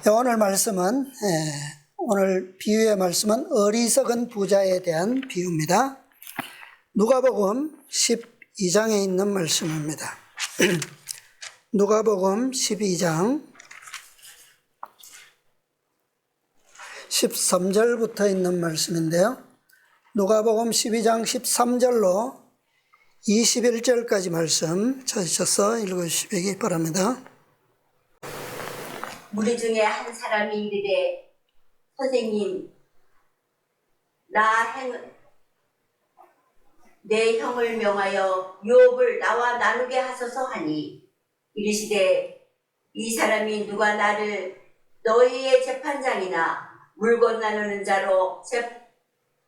오늘 말씀은 오늘 비유의 말씀은 어리석은 부자에 대한 비유입니다. 누가복음 12장에 있는 말씀입니다. 누가복음 12장 13절부터 있는 말씀인데요. 누가복음 12장 13절로 21절까지 말씀 찾으셔서 읽으시기 바랍니다. 무리 중에 한 사람이 이르되 선생님, 내 형을 명하여 유업을 나와 나누게 하소서 하니, 이르시되 이 사람이 누가 나를 너희의 재판장이나 물건 나누는 자로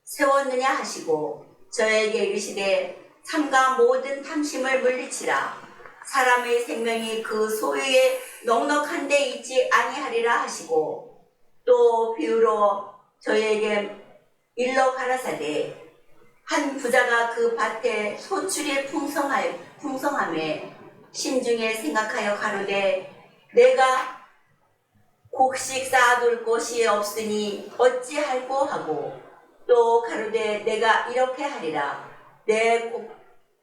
세웠느냐 하시고, 저에게 이르시되 삼가 모든 탐심을 물리치라. 사람의 생명이 그 소유에 넉넉한 데 있지 아니하리라 하시고, 또 비유로 저에게 일러 가라사대 한 부자가 그 밭에 소출이 풍성함에 심중에 생각하여 가로되 내가 곡식 쌓아둘 곳이 없으니 어찌할꼬 하고, 또 가로되 내가 이렇게 하리라. 내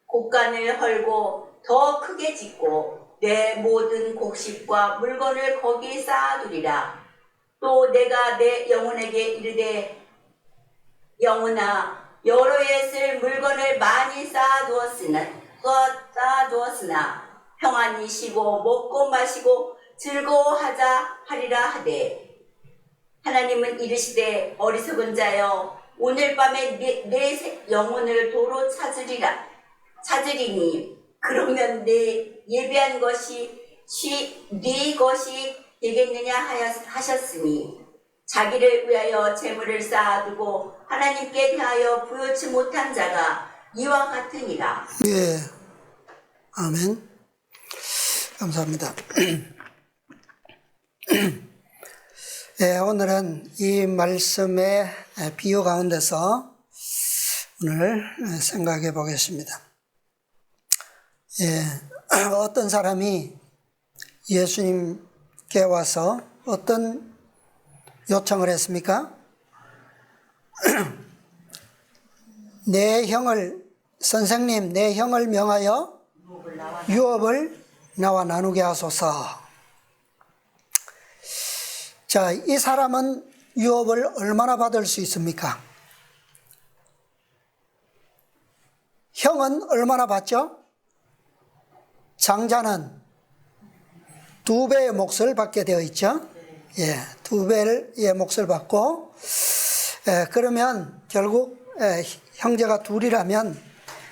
곡간을 헐고 더 크게 짓고 내 모든 곡식과 물건을 거기 쌓아두리라. 또 내가 내 영혼에게 이르되 영혼아, 여러 해 쓸 물건을 많이 쌓아두었으나 평안히 쉬고 먹고 마시고 즐거워하자 하리라 하되, 하나님은 이르시되 어리석은 자여, 오늘 밤에 내 영혼을 도로 찾으리니 그러면 내 예비한 것이 네 것이 되겠느냐 하셨으니, 자기를 위하여 재물을 쌓아두고 하나님께 대하여 부요치 못한 자가 이와 같으니라. 예, 아멘. 감사합니다. 예, 오늘은 이 말씀의 비유 가운데서 오늘 생각해 보겠습니다. 예, 어떤 사람이 예수님께 와서 어떤 요청을 했습니까? 선생님, 내 형을 명하여 유업을 나와 나누게 하소서. 자, 이 사람은 유업을 얼마나 받을 수 있습니까? 형은 얼마나 받죠? 장자는 2배의 몫을 받게 되어 있죠. 예, 2배의 몫을 받고, 그러면 결국 형제가 둘이라면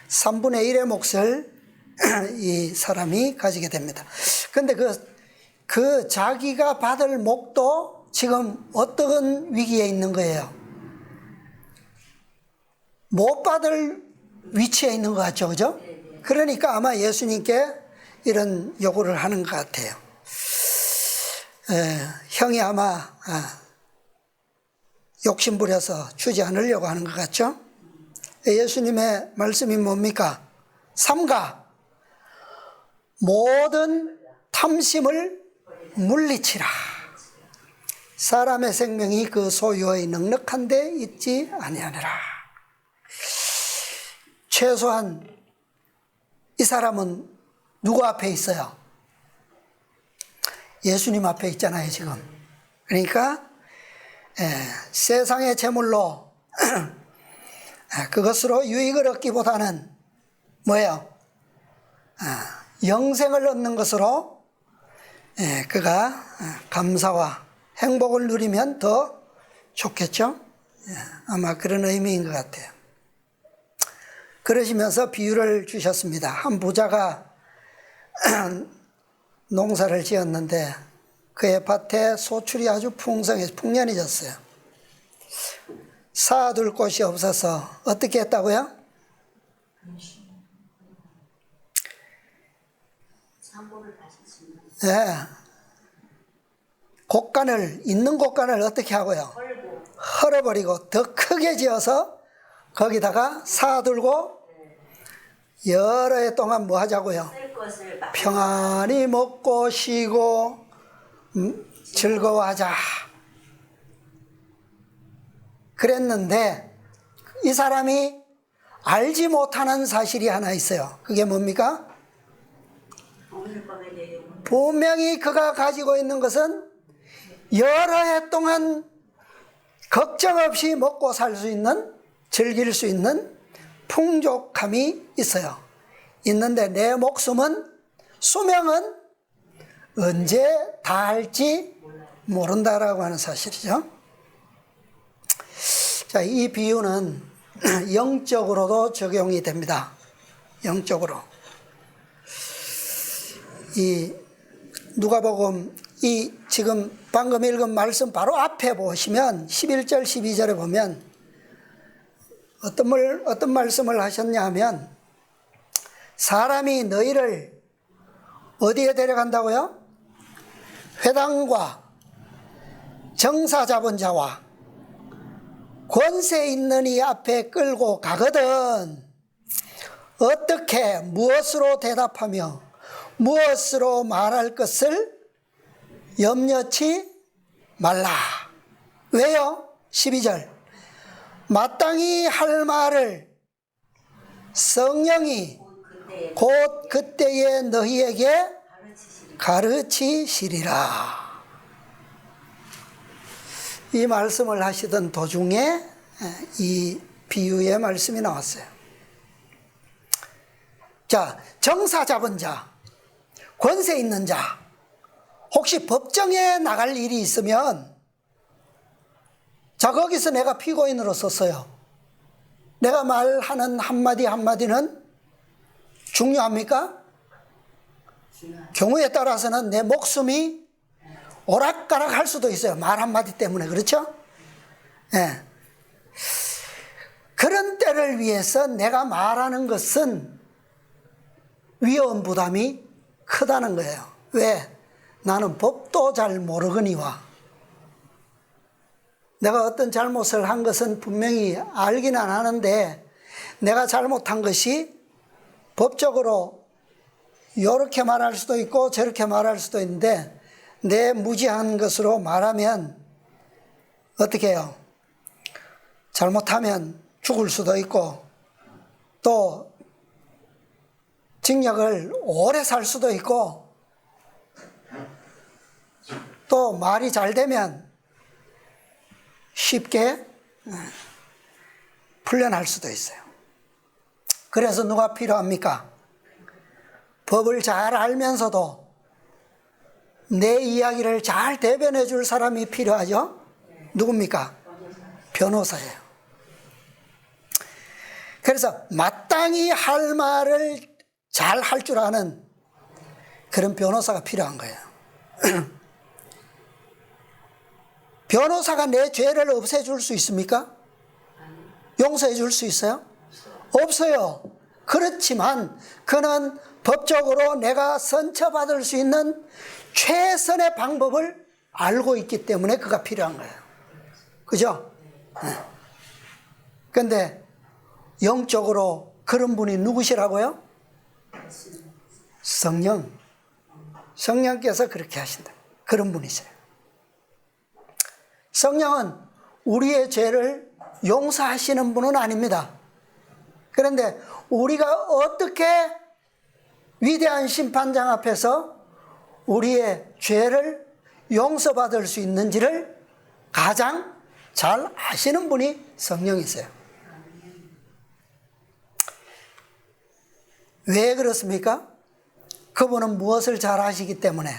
3분의 1의 몫을 이 사람이 가지게 됩니다. 그런데 그 자기가 받을 몫도 지금 어떤 위기에 있는 거예요? 못 받을 위치에 있는 것 같죠, 그죠? 그러니까 아마 예수님께 이런 요구를 하는 것 같아요. 형이 아마 욕심부려서 주지 않으려고 하는 것 같죠? 예수님의 말씀이 뭡니까? 삼가 모든 탐심을 물리치라. 사람의 생명이 그 소유의 넉넉한 데 있지 아니하느라. 최소한 이 사람은 누구 앞에 있어요? 예수님 앞에 있잖아요, 지금. 그러니까 세상의 재물로 그것으로 유익을 얻기보다는 뭐예요? 영생을 얻는 것으로 그가 감사와 행복을 누리면 더 좋겠죠? 아마 그런 의미인 것 같아요. 그러시면서 비유를 주셨습니다. 한 부자가 농사를 지었는데 그의 밭에 소출이 아주 풍년해졌어요. 쌓아둘 곳이 없어서 어떻게 했다고요? 네. 있는 곡간을 어떻게 하고요? 헐어버리고 더 크게 지어서 거기다가 쌓아둘고 여러 해 동안 뭐 하자고요? 평안히 먹고 쉬고 즐거워하자. 그랬는데 이 사람이 알지 못하는 사실이 하나 있어요. 그게 뭡니까? 분명히 그가 가지고 있는 것은 여러 해 동안 걱정 없이 먹고 살 수 있는, 즐길 수 있는 풍족함이 있어요. 있는데 내 목숨은, 수명은 언제 다할지 모른다라고 하는 사실이죠. 자, 이 비유는 영적으로도 적용이 됩니다. 영적으로. 이 누가복음 이 지금 방금 읽은 말씀 바로 앞에 보시면 11절 12절에 보면 어떤 말씀을 하셨냐 하면, 사람이 너희를 어디에 데려간다고요? 회당과 정사 잡은 자와 권세 있는 이 앞에 끌고 가거든 어떻게 무엇으로 대답하며 무엇으로 말할 것을 염려치 말라. 왜요? 12절. 마땅히 할 말을 성령이 곧 그때에 너희에게 가르치시리라. 이 말씀을 하시던 도중에 이 비유의 말씀이 나왔어요. 자, 정사 잡은 자, 권세 있는 자, 혹시 법정에 나갈 일이 있으면, 자, 거기서 내가 피고인으로 섰어요. 내가 말하는 한마디 한마디는 중요합니까? 경우에 따라서는 내 목숨이 오락가락 할 수도 있어요. 말 한마디 때문에. 그렇죠? 예. 그런 때를 위해서 내가 말하는 것은 위험 부담이 크다는 거예요. 왜? 나는 법도 잘 모르거니와 내가 어떤 잘못을 한 것은 분명히 알기는 하는데 내가 잘못한 것이 법적으로 이렇게 말할 수도 있고 저렇게 말할 수도 있는데 내 무지한 것으로 말하면 어떻게 해요? 잘못하면 죽을 수도 있고 또 징역을 오래 살 수도 있고 또 말이 잘 되면 쉽게 풀려날 수도 있어요. 그래서 누가 필요합니까? 법을 잘 알면서도 내 이야기를 잘 대변해 줄 사람이 필요하죠? 누굽니까? 변호사예요. 그래서 마땅히 할 말을 잘 할 줄 아는 그런 변호사가 필요한 거예요. 변호사가 내 죄를 없애줄 수 있습니까? 용서해 줄 수 있어요? 없어요. 그렇지만 그는 법적으로 내가 선처받을 수 있는 최선의 방법을 알고 있기 때문에 그가 필요한 거예요. 그죠? 그런데 영적으로 그런 분이 누구시라고요? 성령. 성령께서 그렇게 하신다. 그런 분이세요. 성령은 우리의 죄를 용서하시는 분은 아닙니다. 그런데 우리가 어떻게 위대한 심판장 앞에서 우리의 죄를 용서받을 수 있는지를 가장 잘 아시는 분이 성령이세요. 왜 그렇습니까? 그분은 무엇을 잘 아시기 때문에.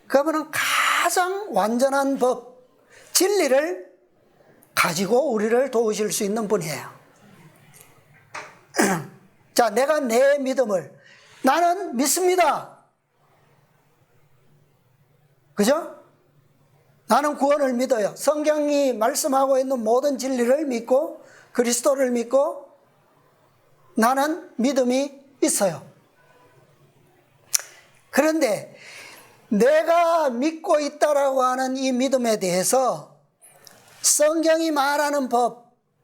그분은 가장 완전한 법, 진리를 가지고 우리를 도우실 수 있는 분이에요. 자, 내가 내 믿음을, 나는 믿습니다. 그죠? 나는 구원을 믿어요. 성경이 말씀하고 있는 모든 진리를 믿고 그리스도를 믿고 나는 믿음이 있어요. 그런데 내가 믿고 있다라고 하는 이 믿음에 대해서 성경이 말하는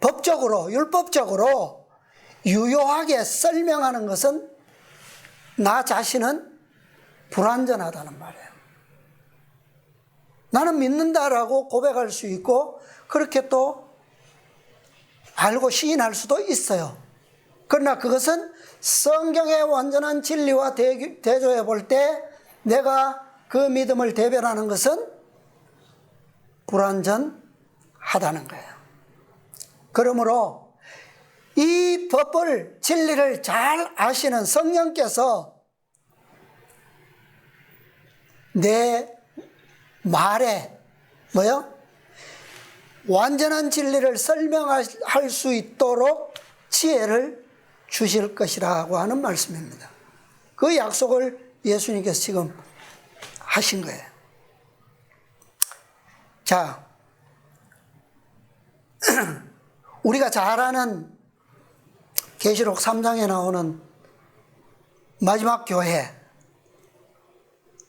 법적으로, 율법적으로 유효하게 설명하는 것은 나 자신은 불완전하다는 말이에요. 나는 믿는다라고 고백할 수 있고 그렇게 또 알고 시인할 수도 있어요. 그러나 그것은 성경의 완전한 진리와 대조해 볼 때 내가 그 믿음을 대변하는 것은 불완전하다는 거예요. 그러므로 이 법을, 진리를 잘 아시는 성령께서 내 말에 완전한 진리를 설명할 수 있도록 지혜를 주실 것이라고 하는 말씀입니다. 그 약속을 예수님께서 지금 하신 거예요. 자, 우리가 잘 아는 계시록 3장에 나오는 마지막 교회,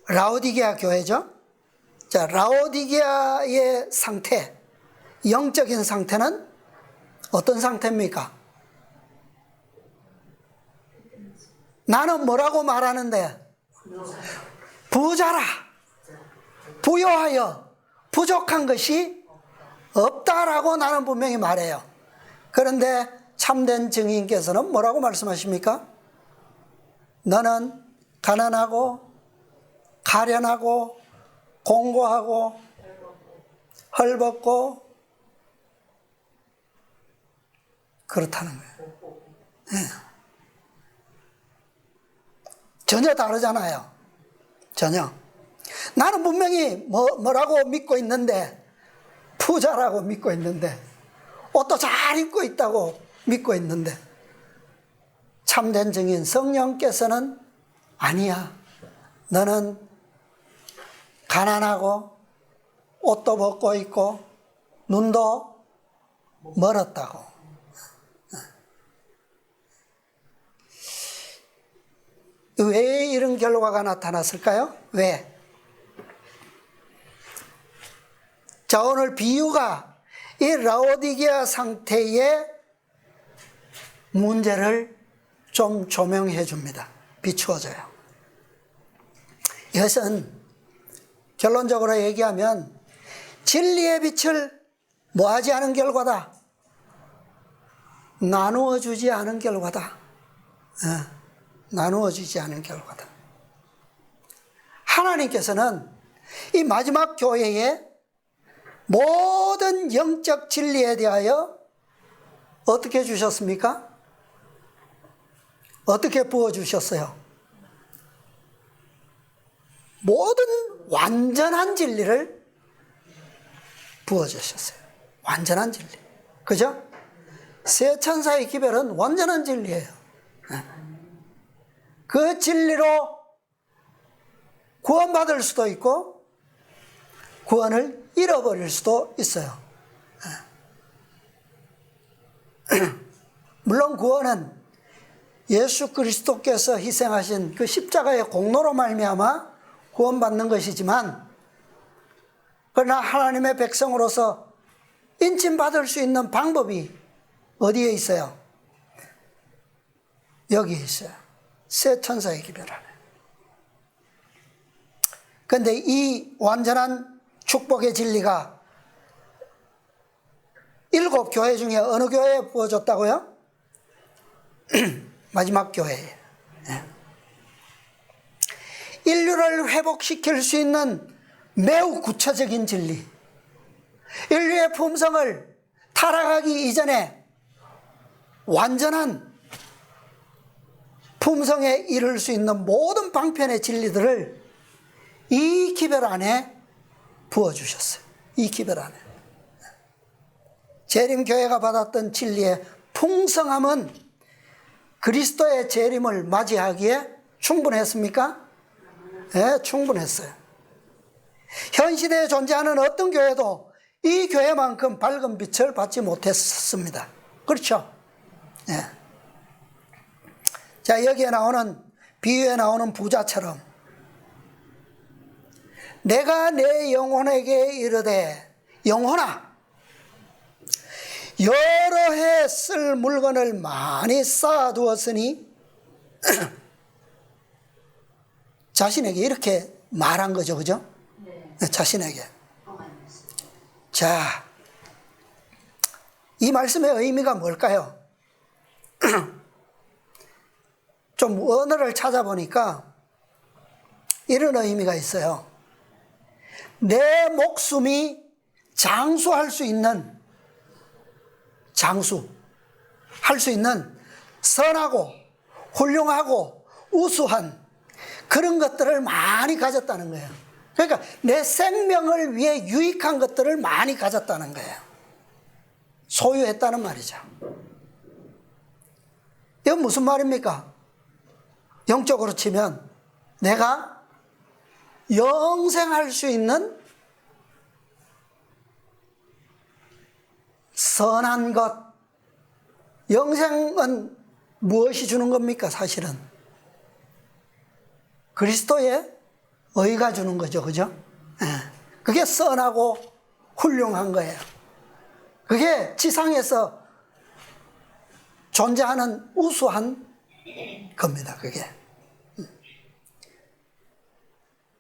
라오디게아 교회죠. 자, 라오디게아의 상태, 영적인 상태는 어떤 상태입니까? 나는 뭐라고 말하는데? 부자라, 부요하여 부족한 것이 없다라고 나는 분명히 말해요. 그런데 참된 증인께서는 뭐라고 말씀하십니까? 너는 가난하고 가련하고 공고하고 헐벗고 그렇다는 거예요. 네. 전혀 다르잖아요. 전혀. 나는 분명히 뭐라고 믿고 있는데, 부자라고 믿고 있는데, 옷도 잘 입고 있다고 믿고 있는데, 참된 증인 성령께서는 아니야. 너는 가난하고 옷도 벗고 있고 눈도 멀었다고. 왜 이런 결과가 나타났을까요? 왜? 자, 오늘 비유가 이 라오디게아 상태의 문제를 좀 조명해 줍니다. 비추어줘요. 이것은 결론적으로 얘기하면 진리의 빛을 뭐하지 않은 결과다? 나누어 주지 않은 결과다. 나누어 주지 않은 결과다. 하나님께서는 이 마지막 교회에 모든 영적 진리에 대하여 어떻게 주셨습니까? 어떻게 부어주셨어요? 모든 완전한 진리를 부어주셨어요. 완전한 진리. 그죠? 세 천사의 기별은 완전한 진리예요. 그 진리로 구원받을 수도 있고 구원을 잃어버릴 수도 있어요. 물론 구원은 예수 그리스도께서 희생하신 그 십자가의 공로로 말미암아 구원받는 것이지만, 그러나 하나님의 백성으로서 인침받을 수 있는 방법이 어디에 있어요? 여기에 있어요. 세 천사의 기별 안에. 그런데 이 완전한 축복의 진리가 7 교회 중에 어느 교회에 부어졌다고요? 마지막 교회에. 인류를 회복시킬 수 있는 매우 구체적인 진리, 인류의 품성을 타락하기 이전에 완전한 품성에 이를 수 있는 모든 방편의 진리들을 이 기별 안에 부어주셨어요. 이 기별 안에. 재림교회가 받았던 진리의 풍성함은 그리스도의 재림을 맞이하기에 충분했습니까? 네, 충분했어요. 현 시대에 존재하는 어떤 교회도 이 교회만큼 밝은 빛을 받지 못했습니다. 그렇죠? 네. 자, 여기에 나오는, 비유에 나오는 부자처럼 내가 내 영혼에게 이르되, 영혼아, 여러 해 쓸 물건을 많이 쌓아두었으니 자신에게 이렇게 말한 거죠. 그죠? 네. 자신에게. 자, 이 말씀의 의미가 뭘까요? 좀 원어를 찾아보니까 이런 의미가 있어요. 내 목숨이 장수할 수 있는, 장수할 수 있는 선하고 훌륭하고 우수한 그런 것들을 많이 가졌다는 거예요. 그러니까 내 생명을 위해 유익한 것들을 많이 가졌다는 거예요. 소유했다는 말이죠. 이건 무슨 말입니까? 영적으로 치면 내가 영생할 수 있는 선한 것. 영생은 무엇이 주는 겁니까? 사실은 그리스도의 의가 주는 거죠. 그죠? 그게 선하고 훌륭한 거예요. 그게 지상에서 존재하는 우수한 겁니다. 그게.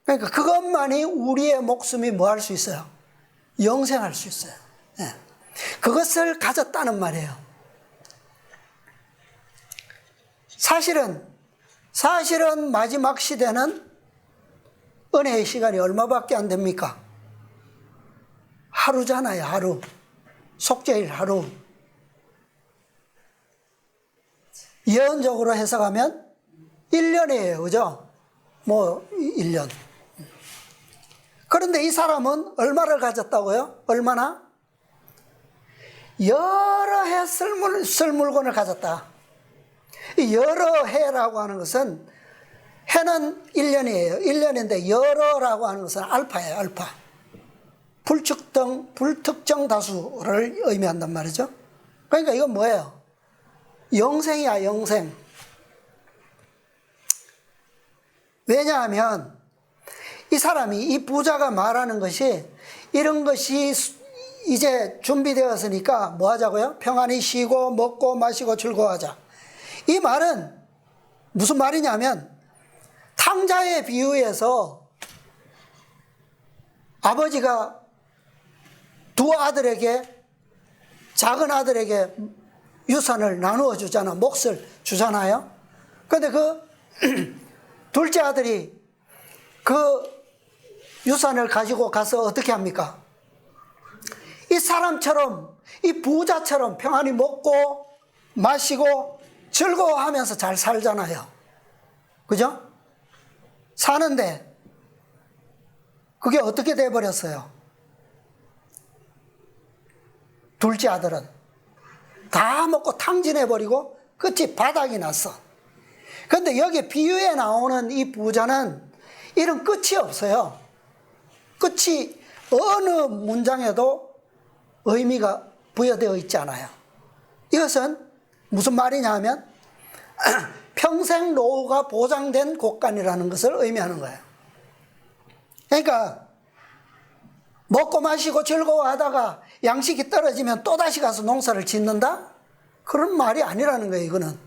그러니까 그것만이 우리의 목숨이 뭐 할 수 있어요? 영생할 수 있어요. 그것을 가졌다는 말이에요. 사실은 마지막 시대는 은혜의 시간이 얼마밖에 안 됩니까? 하루잖아요. 하루. 속죄일 하루. 예언적으로 해석하면 1년이에요. 그죠? 뭐 1년. 그런데 이 사람은 얼마를 가졌다고요? 얼마나? 여러 해 쓸 물건을 가졌다. 이 여러 해라고 하는 것은 해는 1년이에요. 1년인데 여러라고 하는 것은 알파예요. 알파. 불특정 다수를 의미한단 말이죠. 그러니까 이건 뭐예요? 영생이야, 영생. 왜냐하면 이 사람이, 이 부자가 말하는 것이 이런 것이 이제 준비되었으니까 뭐 하자고요? 평안히 쉬고 먹고 마시고 즐거워하자. 이 말은 무슨 말이냐면 탕자에 비유해서 아버지가 두 아들에게, 작은 아들에게 유산을 나누어 주잖아. 몫을 주잖아요. 그런데 그 둘째 아들이 그 유산을 가지고 가서 어떻게 합니까? 이 사람처럼, 이 부자처럼 평안히 먹고 마시고 즐거워하면서 잘 살잖아요. 그죠? 사는데 그게 어떻게 돼버렸어요? 둘째 아들은 다 먹고 탕진해버리고 끝이 바닥이 났어. 그런데 여기 비유에 나오는 이 부자는 이런 끝이 없어요. 끝이 어느 문장에도 의미가 부여되어 있지 않아요. 이것은 무슨 말이냐 하면 평생 노후가 보장된 곳간이라는 것을 의미하는 거예요. 그러니까 먹고 마시고 즐거워하다가 양식이 떨어지면 또다시 가서 농사를 짓는다? 그런 말이 아니라는 거예요. 이거는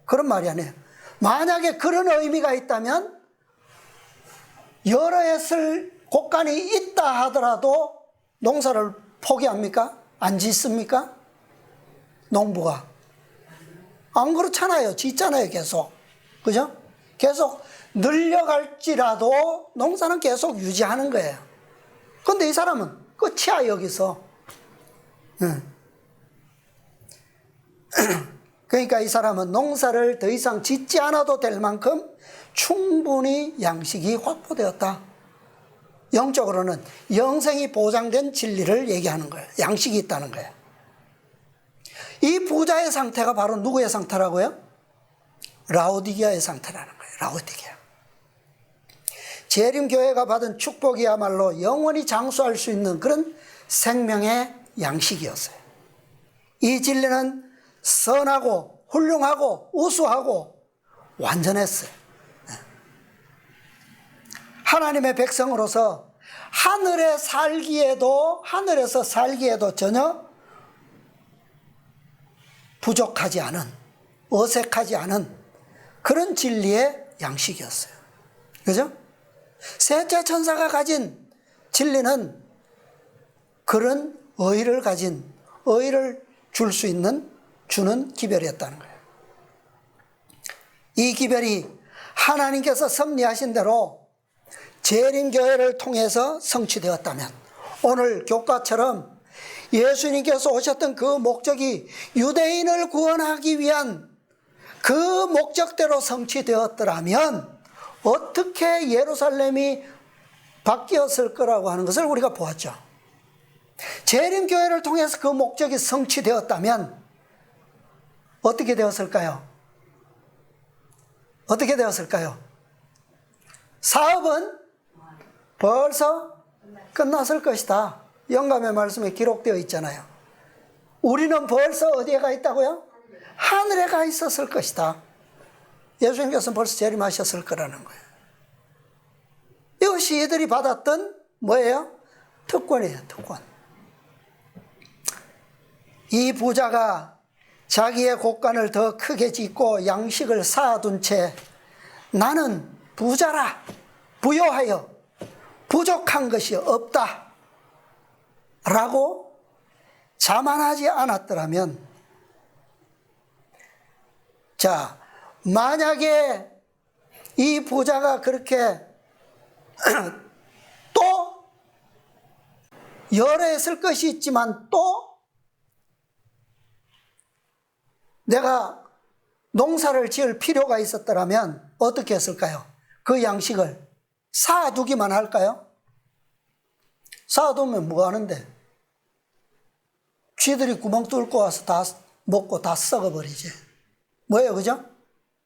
그런 말이 아니에요. 만약에 그런 의미가 있다면 여러 해 쓸 곳간이 있다 하더라도 농사를 포기합니까? 안 짓습니까? 농부가 안 그렇잖아요. 짓잖아요. 계속. 그죠? 계속 늘려갈지라도 농사는 계속 유지하는 거예요. 그런데 이 사람은 끝이야. 여기서. 그러니까 이 사람은 농사를 더 이상 짓지 않아도 될 만큼 충분히 양식이 확보되었다. 영적으로는 영생이 보장된 진리를 얘기하는 거예요. 양식이 있다는 거예요. 이 부자의 상태가 바로 누구의 상태라고요? 라오디게아의 상태라는 거예요. 라오디게아. 재림교회가 받은 축복이야말로 영원히 장수할 수 있는 그런 생명의 양식이었어요. 이 진리는 선하고 훌륭하고 우수하고 완전했어요. 하나님의 백성으로서 하늘에서 살기에도 전혀 부족하지 않은, 어색하지 않은 그런 진리의 양식이었어요. 그죠? 셋째 천사가 가진 진리는 그런 의의를 가진, 의의를 줄 수 있는, 주는 기별이었다는 거예요. 이 기별이 하나님께서 섭리하신 대로 재림교회를 통해서 성취되었다면, 오늘 교과처럼 예수님께서 오셨던 그 목적이 유대인을 구원하기 위한 그 목적대로 성취되었더라면 어떻게 예루살렘이 바뀌었을 거라고 하는 것을 우리가 보았죠. 재림교회를 통해서 그 목적이 성취되었다면 어떻게 되었을까요? 어떻게 되었을까요? 사업은 벌써 끝났을 것이다. 영감의 말씀에 기록되어 있잖아요. 우리는 벌써 어디에 가 있다고요? 하늘에 가 있었을 것이다. 예수님께서는 벌써 재림하셨을 거라는 거예요. 이것이 이들이 받았던 뭐예요? 특권이에요, 특권. 이 부자가 자기의 곳간을 더 크게 짓고 양식을 쌓아둔 채 나는 부자라, 부요하여 부족한 것이 없다 라고 자만하지 않았더라면, 자, 만약에 이 부자가 그렇게 또 여러 했을 것이 있지만 또 내가 농사를 지을 필요가 있었더라면 어떻게 했을까요? 그 양식을 쌓아두기만 할까요? 쌓아두면 뭐 하는데? 쥐들이 구멍 뚫고 와서 다 먹고 다 썩어버리지. 뭐예요, 그죠?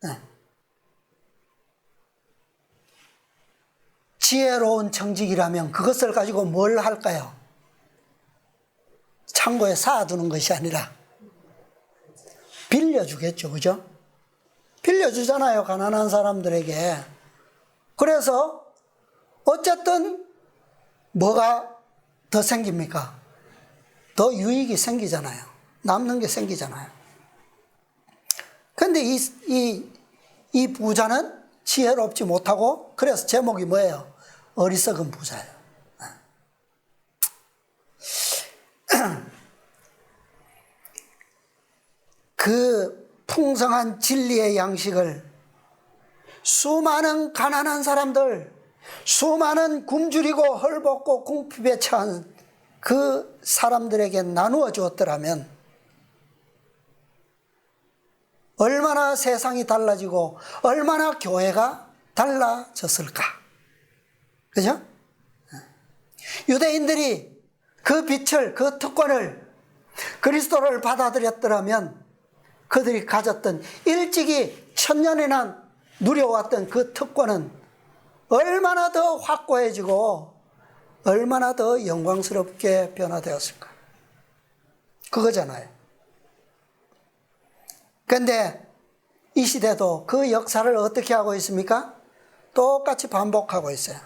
네. 지혜로운 청직이라면 그것을 가지고 뭘 할까요? 창고에 쌓아두는 것이 아니라 빌려주겠죠, 그죠? 빌려주잖아요, 가난한 사람들에게. 그래서 어쨌든 뭐가 더 생깁니까? 더 유익이 생기잖아요. 남는 게 생기잖아요. 근데 이 부자는 지혜롭지 못하고, 그래서 제목이 뭐예요? 어리석은 부자예요. 그 풍성한 진리의 양식을 수많은 가난한 사람들, 수많은 굶주리고 헐벗고 궁핍에 처한 그 사람들에게 나누어 주었더라면 얼마나 세상이 달라지고 얼마나 교회가 달라졌을까. 그죠? 유대인들이 그 빛을, 그 특권을, 그리스도를 받아들였더라면 그들이 가졌던, 일찍이 천년이나 누려왔던 그 특권은 얼마나 더 확고해지고 얼마나 더 영광스럽게 변화되었을까. 그거잖아요. 그런데 이 시대도 그 역사를 어떻게 하고 있습니까? 똑같이 반복하고 있어요.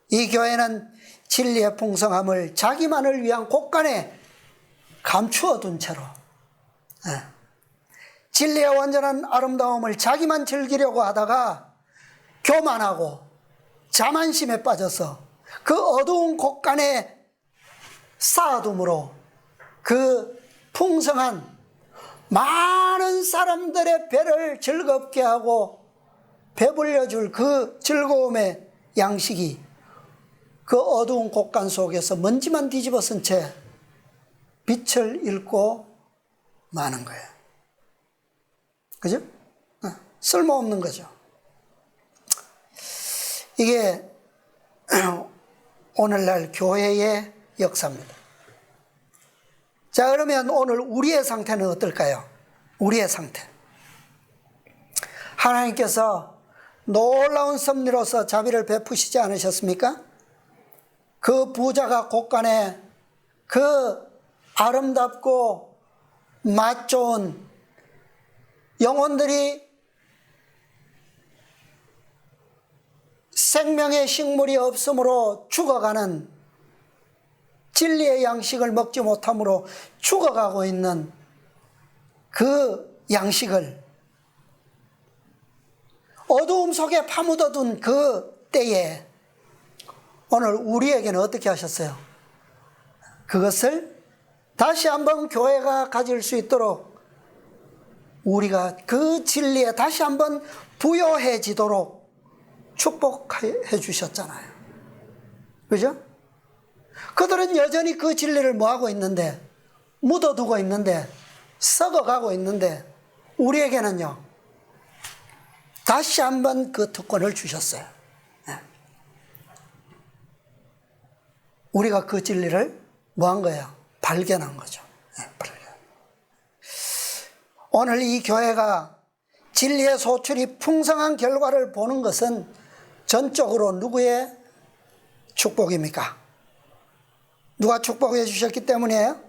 이 교회는 진리의 풍성함을 자기만을 위한 곳간에 감추어 둔 채로, 진리의 완전한 아름다움을 자기만 즐기려고 하다가 교만하고 자만심에 빠져서 그 어두운 곳간에 쌓아둠으로 그 풍성한 많은 사람들의 배를 즐겁게 하고 배불려줄 그 즐거움의 양식이 그 어두운 곳간 속에서 먼지만 뒤집어 쓴 채 빛을 잃고 마는 거예요. 그죠? 쓸모없는 거죠. 이게 오늘날 교회의 역사입니다. 자, 그러면 오늘 우리의 상태는 어떨까요? 우리의 상태. 하나님께서 놀라운 섭리로서 자비를 베푸시지 않으셨습니까? 그 부자가 곳간에 그 아름답고 맛 좋은 영혼들이 생명의 식물이 없으므로 죽어가는, 진리의 양식을 먹지 못함으로 죽어가고 있는 그 양식을 어두움 속에 파묻어둔 그 때에 오늘 우리에게는 어떻게 하셨어요? 그것을 다시 한번 교회가 가질 수 있도록 우리가 그 진리에 다시 한번 부여해지도록 축복해 주셨잖아요. 그죠? 그들은 여전히 그 진리를 뭐하고 있는데, 묻어두고 있는데, 썩어가고 있는데, 우리에게는요, 다시 한번 그 특권을 주셨어요. 우리가 그 진리를 뭐한 거예요? 발견한 거죠. 발견. 오늘 이 교회가 진리의 소출이 풍성한 결과를 보는 것은 전적으로 누구의 축복입니까? 누가 축복해 주셨기 때문이에요?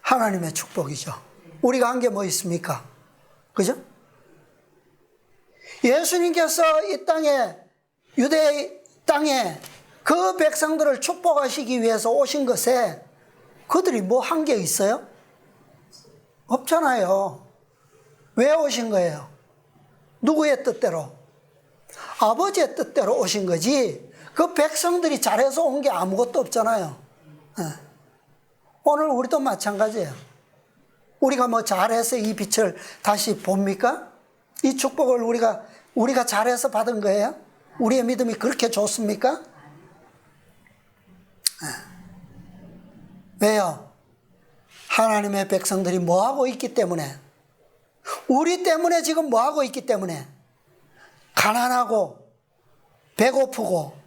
하나님의 축복이죠. 우리가 한 게 뭐 있습니까? 그죠? 예수님께서 이 땅에, 유대 땅에 그 백성들을 축복하시기 위해서 오신 것에 그들이 뭐 한 게 있어요? 없잖아요. 왜 오신 거예요? 누구의 뜻대로? 아버지의 뜻대로 오신 거지, 그 백성들이 잘해서 온 게 아무것도 없잖아요. 오늘 우리도 마찬가지예요. 우리가 뭐 잘해서 이 빛을 다시 봅니까? 이 축복을 우리가 잘해서 받은 거예요? 우리의 믿음이 그렇게 좋습니까? 왜요? 하나님의 백성들이 뭐하고 있기 때문에, 우리 때문에 지금 뭐하고 있기 때문에, 가난하고 배고프고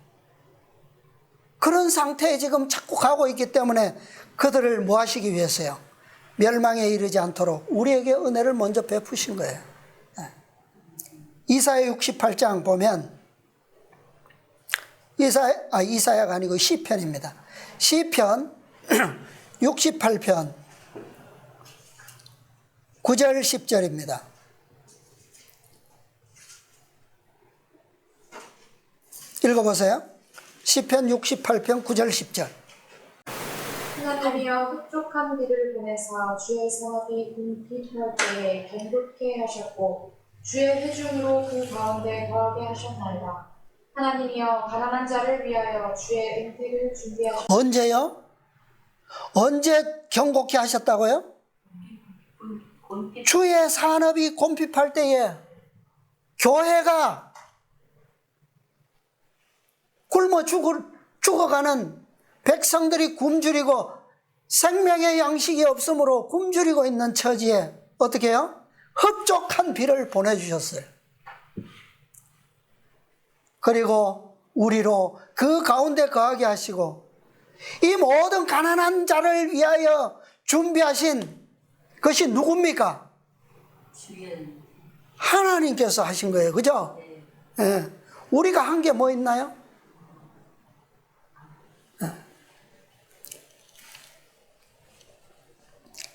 그런 상태에 지금 자꾸 가고 있기 때문에 그들을 뭐 하시기 위해서요? 멸망에 이르지 않도록 우리에게 은혜를 먼저 베푸신 거예요. 이사야 68장 보면, 이사야가 아니고 시편입니다. 시편 68편 9절 10절입니다. 읽어보세요. 시편 68편 9절 10절. 하나님이여 흡족한 비를 보내사 주의 성읍이 궁핍할 때에 견고케 하셨고 주의 회중으로 그 가운데 거하게 하셨나이다. 하나님이여 가난한 자를 위하여 주의 은택을 준비하셨나이다. 언제요? 언제 경고케 하셨다고요? 주의 산업이 곰핍할 때에, 교회가 굶어 죽어가는 백성들이 굶주리고 생명의 양식이 없으므로 굶주리고 있는 처지에 어떻게 해요? 흡족한 비를 보내주셨어요. 그리고 우리로 그 가운데 거하게 하시고, 이 모든 가난한 자를 위하여 준비하신 것이 누굽니까? 하나님께서 하신 거예요. 그죠? 예. 우리가 한 게 뭐 있나요?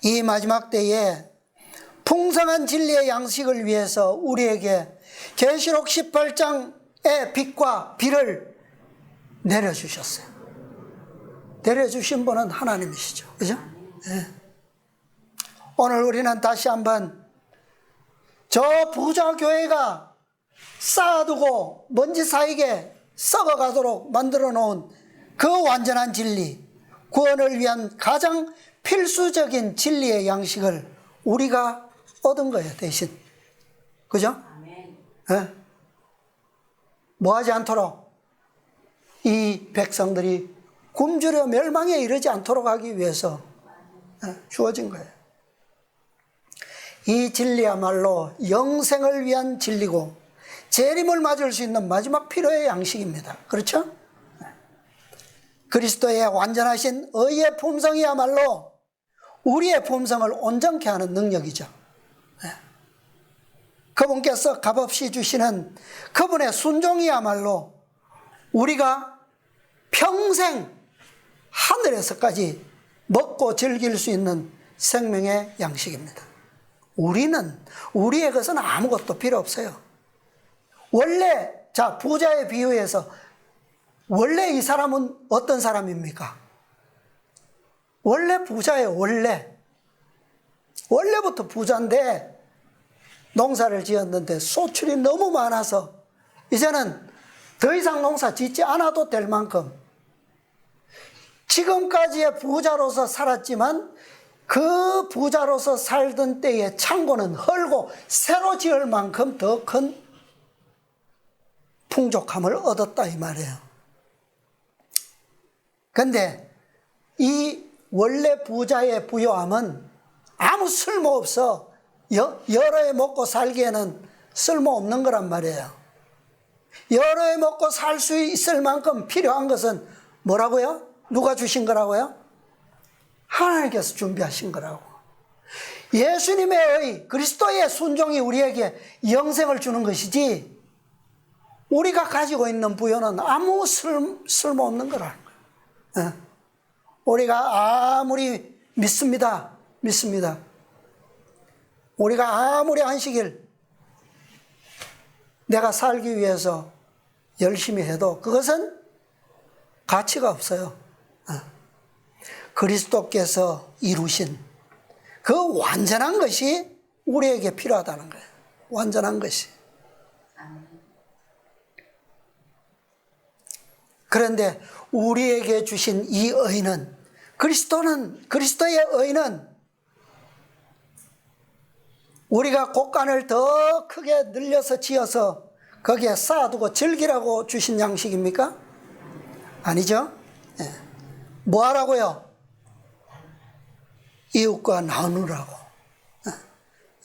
이 마지막 때에 풍성한 진리의 양식을 위해서 우리에게 계시록 18장의 빛과 비를 내려주셨어요. 내려주신 분은 하나님이시죠. 그죠? 네. 오늘 우리는 다시 한번 저 부자 교회가 쌓아두고 먼지 사이게 썩어가도록 만들어 놓은 그 완전한 진리, 구원을 위한 가장 필수적인 진리의 양식을 우리가 얻은 거예요, 대신. 그죠? 네? 뭐 하지 않도록, 이 백성들이 굶주려 멸망에 이르지 않도록 하기 위해서 주어진 거예요. 이 진리야말로 영생을 위한 진리고 재림을 맞을 수 있는 마지막 필요의 양식입니다. 그렇죠? 그리스도의 완전하신 의의 품성이야말로 우리의 품성을 온전케 하는 능력이죠. 그분께서 값없이 주시는 그분의 순종이야말로 우리가 평생 하늘에서까지 먹고 즐길 수 있는 생명의 양식입니다. 우리의 것은 아무것도 필요 없어요. 원래, 부자의 비유에서 원래 이 사람은 어떤 사람입니까? 원래 부자예요, 원래부터 부자인데 농사를 지었는데 소출이 너무 많아서 이제는 더 이상 농사 짓지 않아도 될 만큼 지금까지의 부자로서 살았지만 그 부자로서 살던 때의 창고는 헐고 새로 지을 만큼 더 큰 풍족함을 얻었다 이 말이에요. 그런데 이 원래 부자의 부요함은 아무 쓸모없어. 여러 해 먹고 살기에는 쓸모없는 거란 말이에요. 여러 해 먹고 살 수 있을 만큼 필요한 것은 뭐라고요? 누가 주신 거라고요? 하나님께서 준비하신 거라고. 예수님의 의, 그리스도의 순종이 우리에게 영생을 주는 것이지 우리가 가지고 있는 부여는 아무 쓸모없는 거라는 거예요. 우리가 아무리 믿습니다. 우리가 아무리 안식일 내가 살기 위해서 열심히 해도 그것은 가치가 없어요. 그리스도께서 이루신 그 완전한 것이 우리에게 필요하다는 거예요. 완전한 것이. 그런데 우리에게 주신 이 의는 그리스도의 의는 우리가 곳간을 더 크게 늘려서 지어서 거기에 쌓아두고 즐기라고 주신 양식입니까? 아니죠. 뭐 하라고요? 이웃과 나누라고.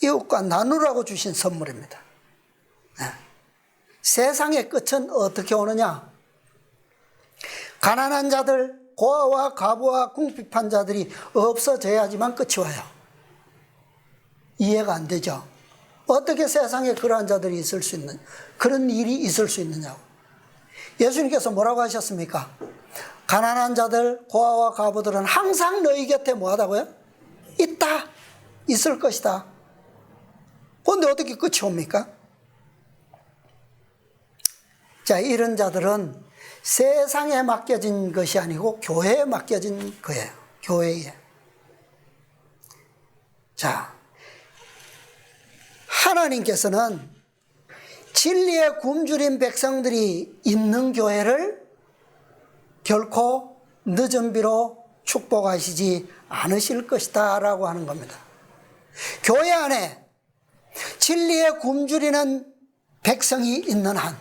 이웃과 나누라고 주신 선물입니다. 세상의 끝은 어떻게 오느냐? 가난한 자들, 고아와 과부와 궁핍한 자들이 없어져야지만 끝이 와요. 이해가 안 되죠? 어떻게 세상에 그러한 자들이 있을 수 있는, 그런 일이 있을 수 있느냐고. 예수님께서 뭐라고 하셨습니까? 가난한 자들, 고아와 과부들은 항상 너희 곁에 뭐 하다고요? 있다. 있을 것이다. 그런데 어떻게 끝이 옵니까? 자, 이런 자들은 세상에 맡겨진 것이 아니고 교회에 맡겨진 거예요. 교회에. 자, 하나님께서는 진리에 굶주린 백성들이 있는 교회를 결코 늦은 비로 축복하시지 않으실 것이다 라고 하는 겁니다. 교회 안에 진리에 굶주리는 백성이 있는 한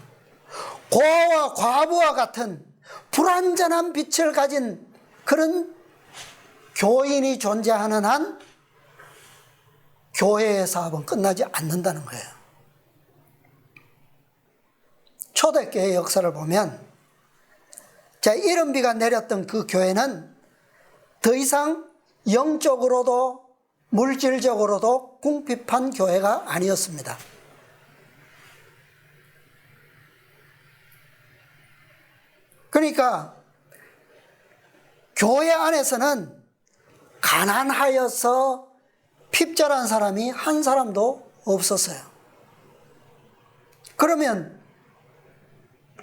고아와 과부와 같은 불완전한 빛을 가진 그런 교인이 존재하는 한 교회의 사업은 끝나지 않는다는 거예요. 초대교회 역사를 보면 자, 이른비가 내렸던 그 교회는 더 이상 영적으로도 물질적으로도 궁핍한 교회가 아니었습니다. 그러니까 교회 안에서는 가난하여서 핍절한 사람이 한 사람도 없었어요. 그러면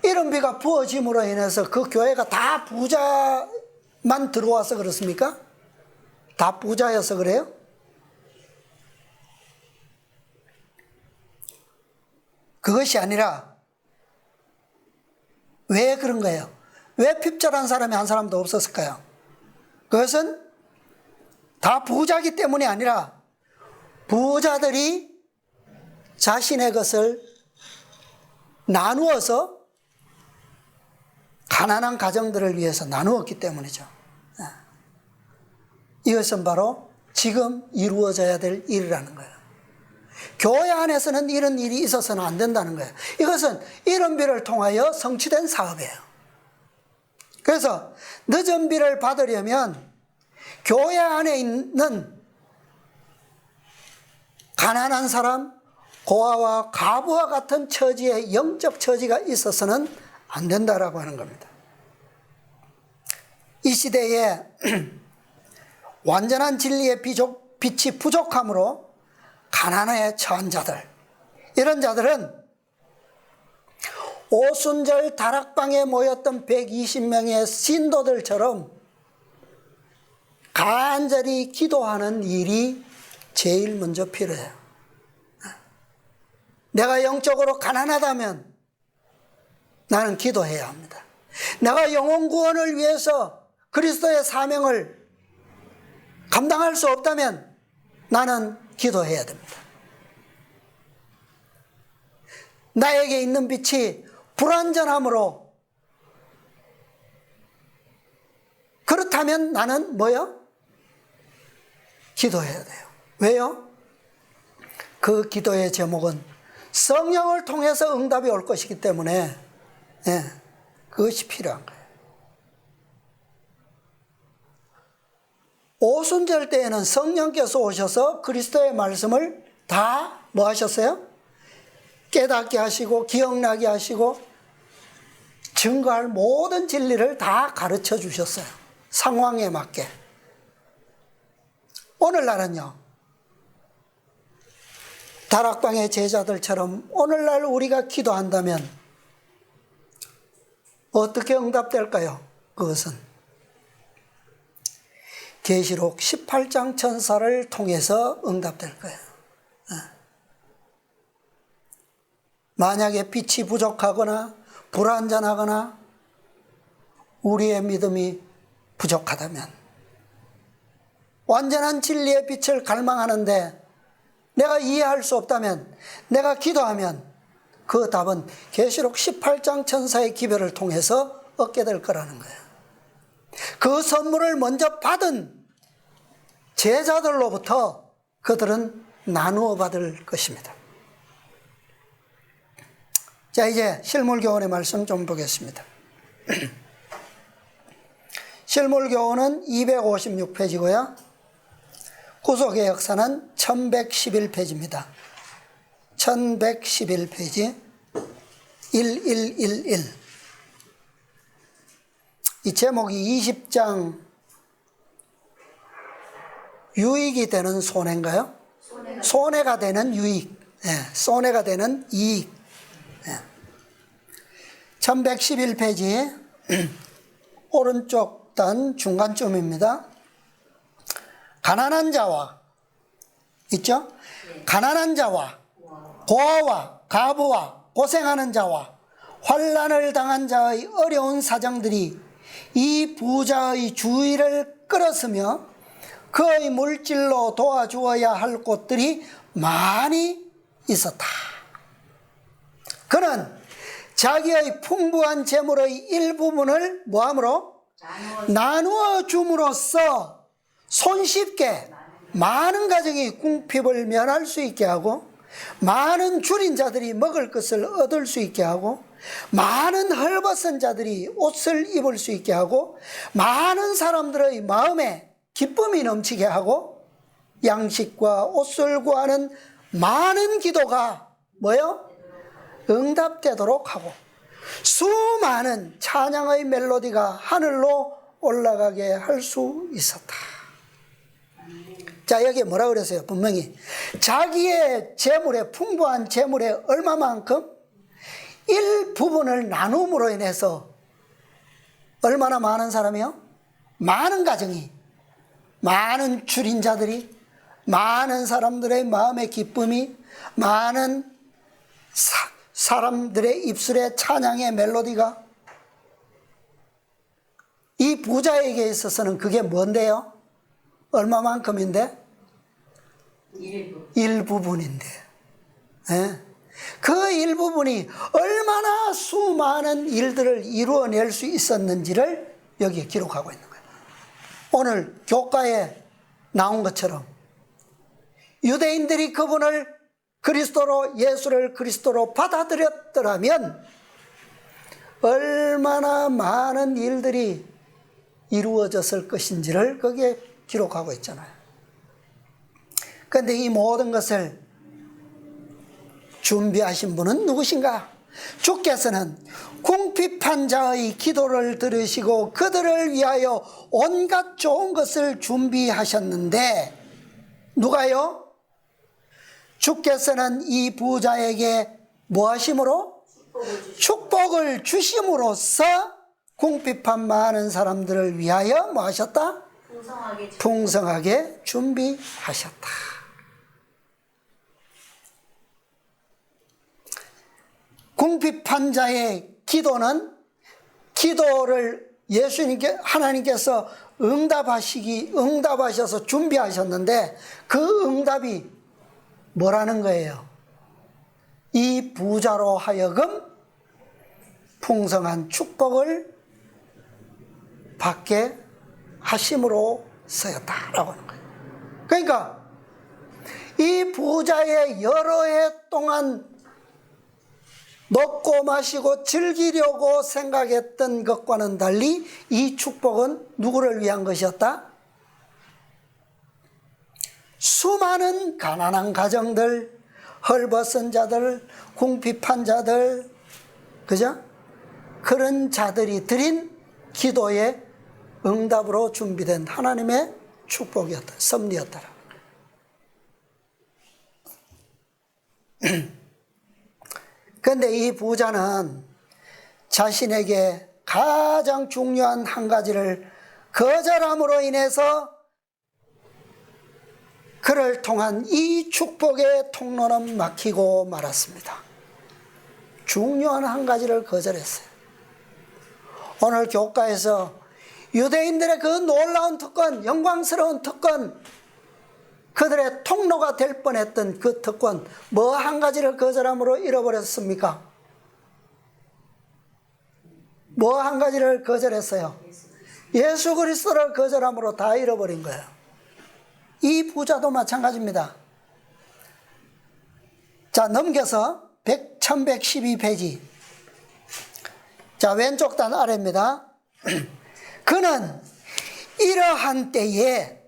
이른비가 부어짐으로 인해서 그 교회가 다 부자만 들어와서 그렇습니까? 다 부자여서 그래요? 그것이 아니라 왜 그런 거예요? 왜 핍절한 사람이 한 사람도 없었을까요? 그것은 다 부자기 때문이 아니라 부자들이 자신의 것을 나누어서 가난한 가정들을 위해서 나누었기 때문이죠. 이것은 바로 지금 이루어져야 될 일이라는 거예요. 교회 안에서는 이런 일이 있어서는 안 된다는 거예요. 이것은 이른비를 통하여 성취된 사업이에요. 그래서 늦은 비를 받으려면 교회 안에 있는 가난한 사람, 고아와 과부와 같은 처지의 영적 처지가 있어서는 안 된다라고 하는 겁니다. 이 시대에 완전한 진리의 빛이 부족함으로 가난에 처한 자들, 이런 자들은 오순절 다락방에 모였던 120명의 신도들처럼 간절히 기도하는 일이 제일 먼저 필요해요. 내가 영적으로 가난하다면 나는 기도해야 합니다. 내가 영혼 구원을 위해서 그리스도의 사명을 감당할 수 없다면 나는 기도해야 됩니다. 나에게 있는 빛이 불완전함으로, 그렇다면 나는 뭐요? 기도해야 돼요. 왜요? 그 기도의 제목은 성령을 통해서 응답이 올 것이기 때문에 그것이 필요한 거예요. 오순절 때에는 성령께서 오셔서 그리스도의 말씀을 다 뭐 하셨어요? 깨닫게 하시고 기억나게 하시고 증거할 모든 진리를 다 가르쳐 주셨어요. 상황에 맞게. 오늘날은요, 다락방의 제자들처럼 오늘날 우리가 기도한다면 어떻게 응답될까요? 그것은 계시록 18장 천사를 통해서 응답될 거예요. 만약에 빛이 부족하거나 불완전하거나 우리의 믿음이 부족하다면, 완전한 진리의 빛을 갈망하는데 내가 이해할 수 없다면, 내가 기도하면 그 답은 계시록 18장 천사의 기별을 통해서 얻게 될 거라는 거예요. 그 선물을 먼저 받은 제자들로부터 그들은 나누어 받을 것입니다. 자, 이제 실물교훈의 말씀 좀 보겠습니다. 실물교훈은 256페이지고요. 구속의 역사는 1111페이지입니다. 1111페이지 1111. 이 제목이 20장 유익이 되는 손해인가요? 손해가 되는 유익. 손해가 되는 이익. 1111페이지 오른쪽 단 중간쯤입니다. 가난한 자와, 있죠? 가난한 자와 고아와 가부와 고생하는 자와 환난을 당한 자의 어려운 사정들이 이 부자의 주의를 끌었으며 그의 물질로 도와주어야 할 곳들이 많이 있었다. 그는 자기의 풍부한 재물의 일부분을 뭐함으로? 나누어 줌으로써 손쉽게 많은 가정이 궁핍을 면할 수 있게 하고, 많은 줄인 자들이 먹을 것을 얻을 수 있게 하고, 많은 헐벗은 자들이 옷을 입을 수 있게 하고, 많은 사람들의 마음에 기쁨이 넘치게 하고, 양식과 옷을 구하는 많은 기도가 뭐요? 응답되도록 하고, 수많은 찬양의 멜로디가 하늘로 올라가게 할 수 있었다. 자, 여기 뭐라 그랬어요? 분명히 자기의 재물에, 풍부한 재물에 얼마만큼? 일부분을 나눔으로 인해서 얼마나 많은 사람이요? 많은 가정이, 많은 줄인 자들이, 많은 사람들의 마음의 기쁨이, 많은 사람들의 입술에 찬양의 멜로디가, 이 부자에게 있어서는 그게 뭔데요? 얼마만큼인데? 일부분인데. 그 일부분이 얼마나 수많은 일들을 이루어낼 수 있었는지를 여기에 기록하고 있는 거예요. 오늘 교과에 나온 것처럼 유대인들이 그분을 그리스도로, 예수를 그리스도로 받아들였더라면 얼마나 많은 일들이 이루어졌을 것인지를 거기에 기록하고 있잖아요. 그런데 이 모든 것을 준비하신 분은 누구신가? 주께서는 궁핍한 자의 기도를 들으시고 그들을 위하여 온갖 좋은 것을 준비하셨는데, 누가요? 주께서는 이 부자에게 무엇이므로? 축복을 주심으로써 궁핍한 많은 사람들을 위하여 뭐 하셨다? 풍성하게 준비하셨다. 궁핍한 자의 기도를 하나님께서 응답하셔서 준비하셨는데 그 응답이 뭐라는 거예요? 이 부자로 하여금 풍성한 축복을 받게 하심으로 쓰였다라고 하는 거예요. 그러니까 이 부자의 여러 해 동안 먹고 마시고 즐기려고 생각했던 것과는 달리 이 축복은 누구를 위한 것이었다? 수많은 가난한 가정들, 헐벗은 자들, 궁핍한 자들, 그죠? 그런 자들이 드린 기도의 응답으로 준비된 하나님의 축복이었다, 섭리였다. 그런데 이 부자는 자신에게 가장 중요한 한 가지를 거절함으로 인해서 그를 통한 이 축복의 통로는 막히고 말았습니다. 중요한 한 가지를 거절했어요. 오늘 교과에서 유대인들의 그 놀라운 특권, 영광스러운 특권, 그들의 통로가 될 뻔했던 그 특권, 뭐 한 가지를 거절함으로 잃어버렸습니까? 뭐 한 가지를 거절했어요? 예수 그리스도를 거절함으로 다 잃어버린 거예요. 이 부자도 마찬가지입니다. 자, 넘겨서 1112페이지. 자, 왼쪽 단 아래입니다. 그는 이러한 때에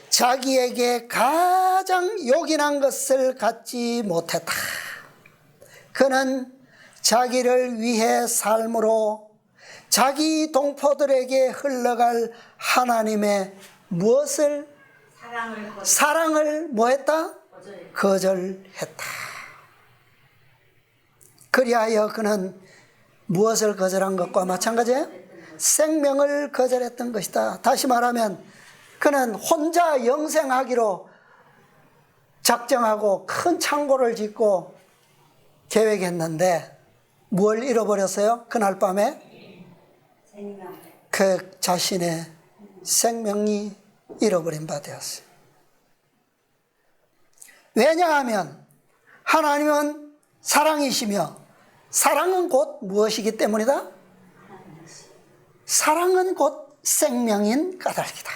자기에게 가장 요긴한 것을 갖지 못했다. 그는 자기를 위해 삶으로 자기 동포들에게 흘러갈 하나님의 무엇을? 사랑을 뭐했다? 거절했다. 그리하여 그는 무엇을 거절한 것과 마찬가지예요? 생명을 거절했던 것이다. 다시 말하면 그는 혼자 영생하기로 작정하고 큰 창고를 짓고 계획했는데 뭘 잃어버렸어요? 그날 밤에 그 자신의 생명이 잃어버린 바 되었어요. 왜냐하면 하나님은 사랑이시며 사랑은 곧 무엇이기 때문이다? 사랑은 곧 생명인 까닭이다.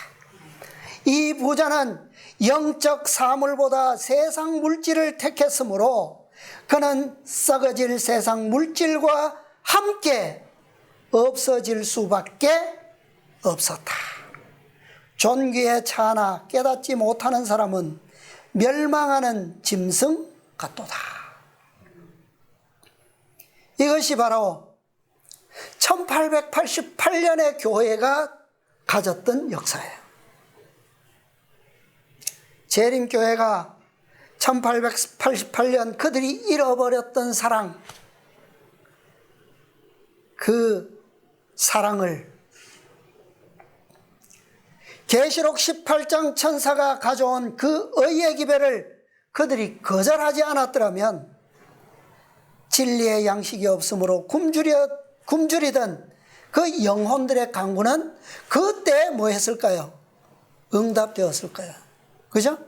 이 부자는 영적 사물보다 세상 물질을 택했으므로 그는 썩어질 세상 물질과 함께 없어질 수밖에 없었다. 존귀에 차나 깨닫지 못하는 사람은 멸망하는 짐승 같도다. 이것이 바로 1888년의 교회가 가졌던 역사예요. 재림교회가 1888년 그들이 잃어버렸던 사랑, 그 사랑을 계시록 18장 천사가 가져온 그 의의 기별을 그들이 거절하지 않았더라면 진리의 양식이 없으므로 굶주리던 그 영혼들의 간구는 그때 뭐 했을까요? 응답되었을까요? 그죠?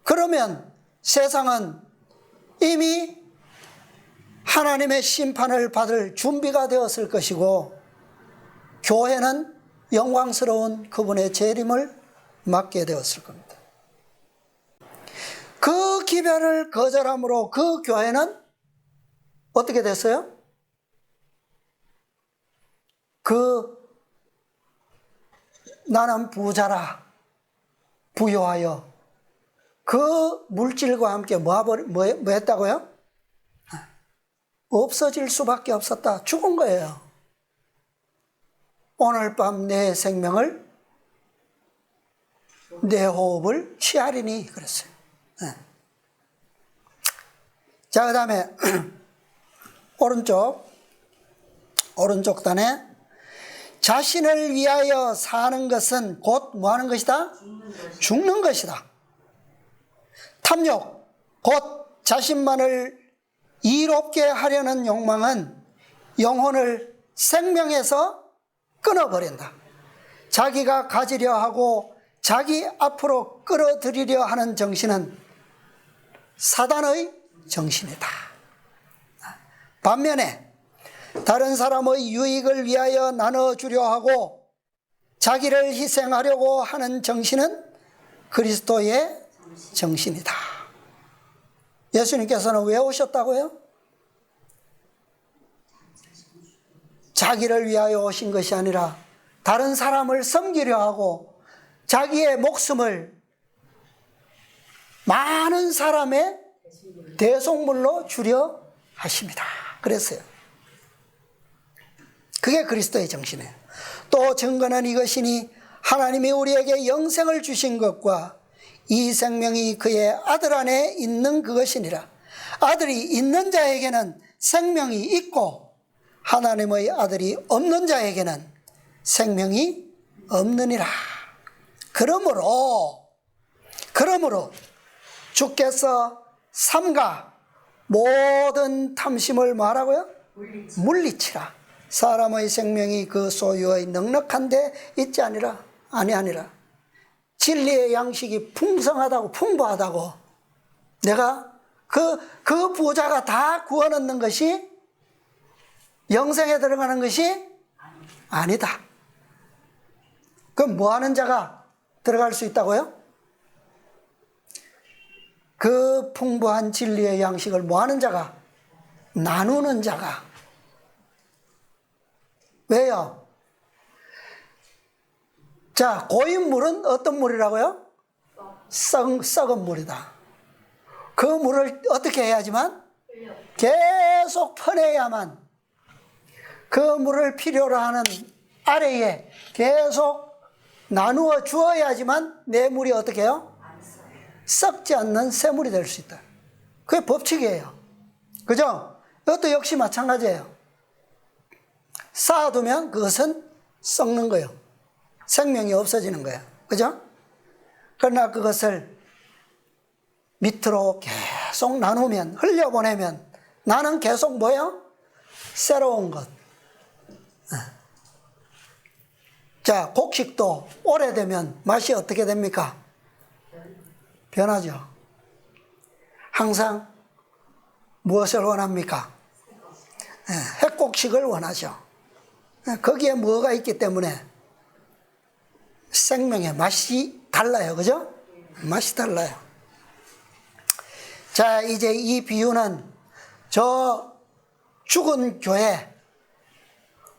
그러면 세상은 이미 하나님의 심판을 받을 준비가 되었을 것이고 교회는 영광스러운 그분의 재림을 맞게 되었을 겁니다. 그 기별을 거절함으로 그 교회는 어떻게 됐어요? 나는 부자라 부요하여 그 물질과 함께 뭐 했다고요? 없어질 수밖에 없었다. 죽은 거예요. 오늘 밤 내 생명을 내 호흡을 취하리니 그랬어요. 자, 그 다음에 오른쪽 단에 자신을 위하여 사는 것은 곧 뭐 하는 것이다? 죽는 것이다. 탐욕, 곧 자신만을 이롭게 하려는 욕망은 영혼을 생명에서 끊어버린다. 자기가 가지려 하고 자기 앞으로 끌어들이려 하는 정신은 사단의 정신이다. 반면에 다른 사람의 유익을 위하여 나눠주려 하고 자기를 희생하려고 하는 정신은 그리스도의 정신이다. 예수님께서는 왜 오셨다고요? 자기를 위하여 오신 것이 아니라 다른 사람을 섬기려 하고 자기의 목숨을 많은 사람의 대속물로 주려 하십니다. 그랬어요. 그게 그리스도의 정신이에요. 또 증거는 이것이니 하나님이 우리에게 영생을 주신 것과 이 생명이 그의 아들 안에 있는 그것이니라. 아들이 있는 자에게는 생명이 있고 하나님의 아들이 없는 자에게는 생명이 없느니라. 그러므로 주께서 삼가 모든 탐심을 뭐하라고요? 물리치라. 사람의 생명이 그 소유의 넉넉한 데 있지 아니하니라. 진리의 양식이 풍성하다고 풍부하다고 내가 그 부자가 다 구워 넣는 것이 영생에 들어가는 것이 아니다. 그럼 뭐 하는 자가 들어갈 수 있다고요? 그 풍부한 진리의 양식을 뭐 하는 자가? 나누는 자가. 왜요? 자, 고인 물은 어떤 물이라고요? 썩은 물이다. 그 물을 어떻게 해야지만? 계속 퍼내야만 그 물을 필요로 하는 아래에 계속 나누어 주어야지만 내 물이 어떻게 해요? 썩지 않는 새 물이 될 수 있다. 그게 법칙이에요. 그죠? 이것도 역시 마찬가지예요. 쌓아두면 그것은 썩는 거예요. 생명이 없어지는 거예요. 그죠? 그러나 그것을 밑으로 계속 나누면, 흘려보내면 나는 계속 뭐예요? 새로운 것. 자, 곡식도 오래되면 맛이 어떻게 됩니까? 변하죠. 항상 무엇을 원합니까? 핵곡식을 원하죠. 거기에 뭐가 있기 때문에 생명의 맛이 달라요. 그죠? 맛이 달라요. 자, 이제 이 비유는 저 죽은 교회,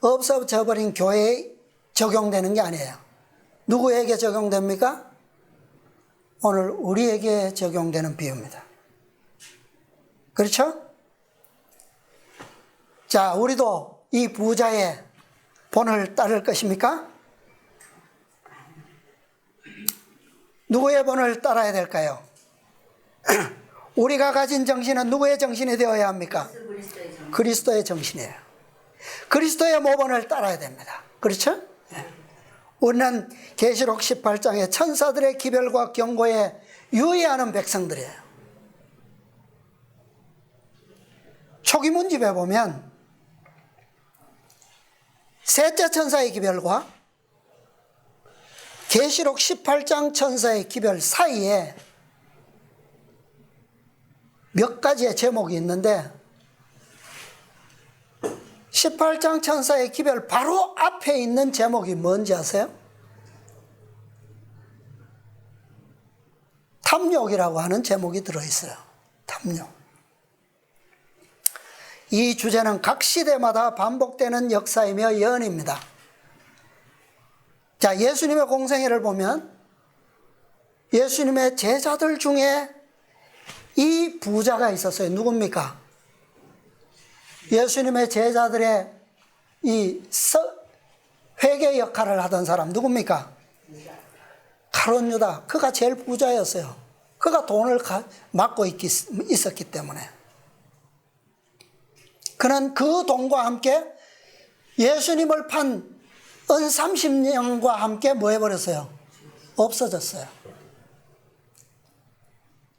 없어져 버린 교회에 적용되는 게 아니에요. 누구에게 적용됩니까? 오늘 우리에게 적용되는 비유입니다. 그렇죠? 자, 우리도 이 부자의 본을 따를 것입니까? 누구의 본을 따라야 될까요? 우리가 가진 정신은 누구의 정신이 되어야 합니까? 그리스도의 정신이에요. 그리스도의 모본을 따라야 됩니다. 그렇죠? 우리는 계시록 18장의 천사들의 기별과 경고에 유의하는 백성들이에요. 초기 문집에 보면 셋째 천사의 기별과 계시록 18장 천사의 기별 사이에 몇 가지의 제목이 있는데 18장 천사의 기별 바로 앞에 있는 제목이 뭔지 아세요? 탐욕이라고 하는 제목이 들어있어요. 탐욕. 이 주제는 각 시대마다 반복되는 역사이며 예언입니다. 자, 예수님의 공생애를 보면 예수님의 제자들 중에 이 부자가 있었어요. 누굽니까? 예수님의 제자들의 이 회계 역할을 하던 사람 누굽니까? 가룟 유다. 그가 제일 부자였어요. 그가 돈을 맡고 있었기 때문에. 그는 그 돈과 함께 예수님을 판 은 30년과 함께 뭐 해버렸어요? 없어졌어요.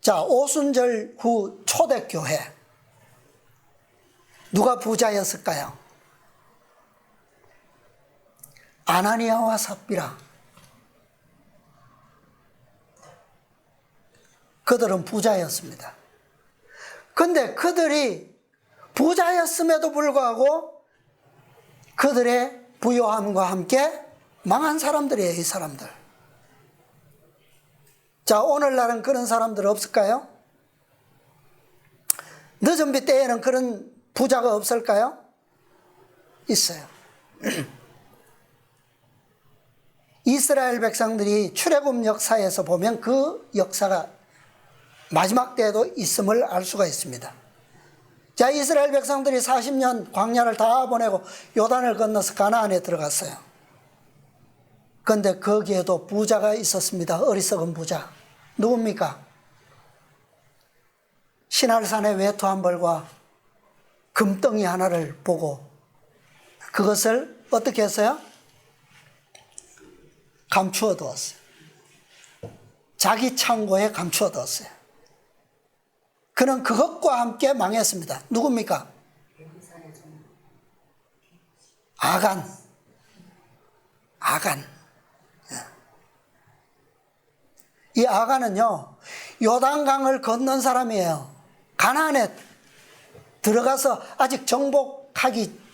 자, 오순절 후 초대교회. 누가 부자였을까요? 아나니아와 삽비라. 그들은 부자였습니다. 근데 그들이 부자였음에도 불구하고 그들의 부요함과 함께 망한 사람들이에요, 이 사람들. 자, 오늘날은 그런 사람들 없을까요? 늦은비 때에는 그런 부자가 없을까요? 있어요. 이스라엘 백성들이 출애굽 역사에서 보면 그 역사가 마지막 때에도 있음을 알 수가 있습니다. 자, 이스라엘 백성들이 40년 광야를 다 보내고 요단을 건너서 가나안에 들어갔어요. 그런데 거기에도 부자가 있었습니다. 어리석은 부자. 누굽니까? 시날산의 외투 한 벌과 금덩이 하나를 보고 그것을 어떻게 했어요? 감추어 두었어요. 자기 창고에 감추어 두었어요. 그는 그것과 함께 망했습니다. 누굽니까? 아간. 이 아간은요, 요단강을 건넌 사람이에요. 가나안에 들어가서 아직 정복하기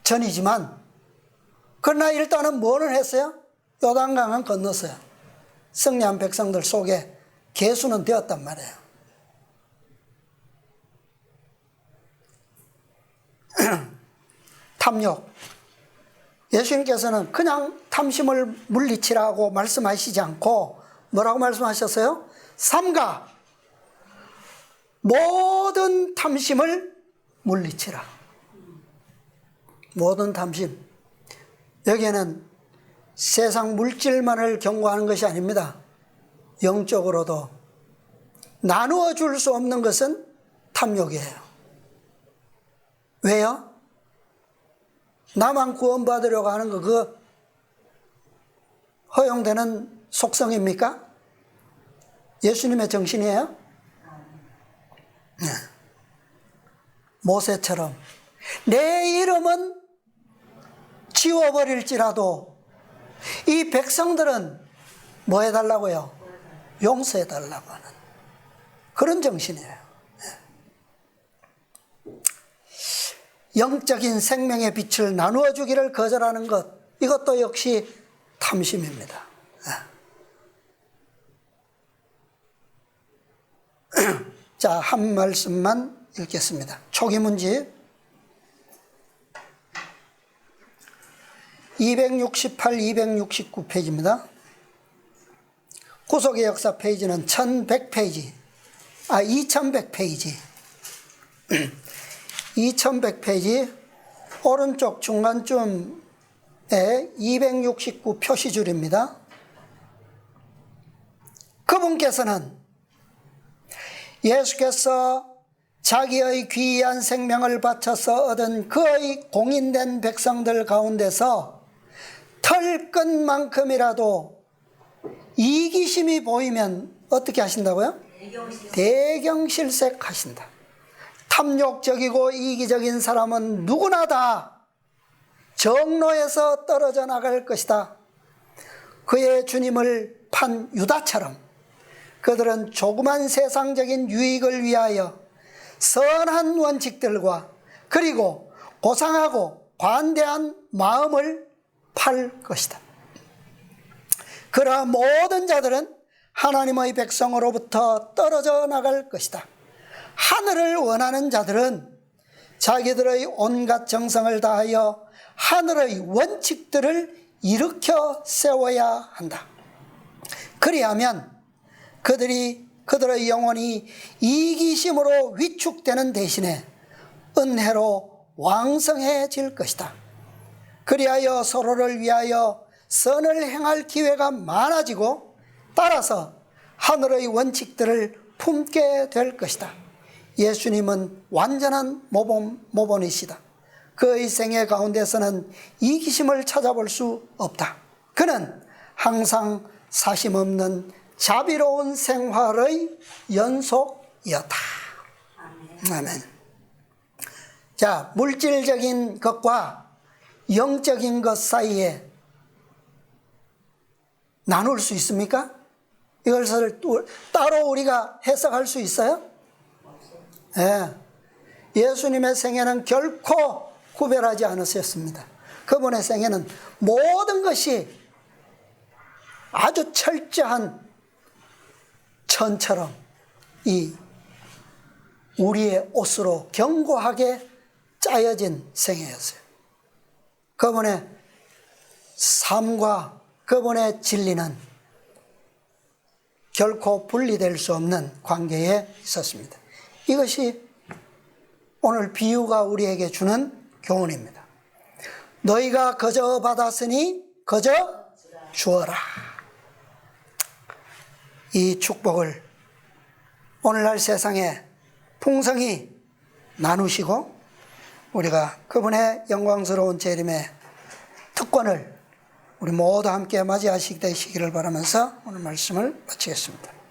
전이지만, 그러나 일단은 뭐를 했어요? 요단강은 건넜어요. 승리한 백성들 속에 개수는 되었단 말이에요. 탐욕. 예수님께서는 그냥 탐심을 물리치라고 말씀하시지 않고 뭐라고 말씀하셨어요? 삼가 모든 탐심을 물리치라. 모든 탐심. 여기에는 세상 물질만을 경고하는 것이 아닙니다. 영적으로도 나누어 줄 수 없는 것은 탐욕이에요. 왜요? 나만 구원받으려고 하는 거 그거 허용되는 속성입니까? 예수님의 정신이에요? 네. 모세처럼 내 이름은 지워버릴지라도 이 백성들은 뭐 해달라고요? 용서해달라고 하는 그런 정신이에요. 영적인 생명의 빛을 나누어 주기를 거절하는 것, 이것도 역시 탐심입니다. 자, 한 말씀만 읽겠습니다. 초기 문집 268, 269페이지입니다. 구속의 역사 페이지는 1100페이지, 2100페이지. 2100페이지 오른쪽 중간쯤에 269 표시줄입니다. 그분께서는 예수께서 자기의 귀한 생명을 바쳐서 얻은 그의 공인된 백성들 가운데서 털끝만큼이라도 이기심이 보이면 어떻게 하신다고요? 대경실색하신다. 탐욕적이고 이기적인 사람은 누구나 다 정로에서 떨어져 나갈 것이다. 그의 주님을 판 유다처럼 그들은 조그만 세상적인 유익을 위하여 선한 원칙들과 그리고 고상하고 관대한 마음을 팔 것이다. 그러한 모든 자들은 하나님의 백성으로부터 떨어져 나갈 것이다. 하늘을 원하는 자들은 자기들의 온갖 정성을 다하여 하늘의 원칙들을 일으켜 세워야 한다. 그리하면 그들의 영혼이 이기심으로 위축되는 대신에 은혜로 왕성해질 것이다. 그리하여 서로를 위하여 선을 행할 기회가 많아지고 따라서 하늘의 원칙들을 품게 될 것이다. 예수님은 완전한 모본이시다. 그의 생애 가운데서는 이기심을 찾아볼 수 없다. 그는 항상 사심없는 자비로운 생활의 연속이었다. 아멘. 자, 물질적인 것과 영적인 것 사이에 나눌 수 있습니까? 이것을 따로 우리가 해석할 수 있어요? 예. 예수님의 생애는 결코 구별하지 않으셨습니다. 그분의 생애는 모든 것이 아주 철저한 천처럼 이 우리의 옷으로 견고하게 짜여진 생애였어요. 그분의 삶과 그분의 진리는 결코 분리될 수 없는 관계에 있었습니다. 이것이 오늘 비유가 우리에게 주는 교훈입니다. 너희가 거저 받았으니 거저 주어라. 이 축복을 오늘날 세상에 풍성히 나누시고 우리가 그분의 영광스러운 재림의 특권을 우리 모두 함께 맞이하시기를 바라면서 오늘 말씀을 마치겠습니다.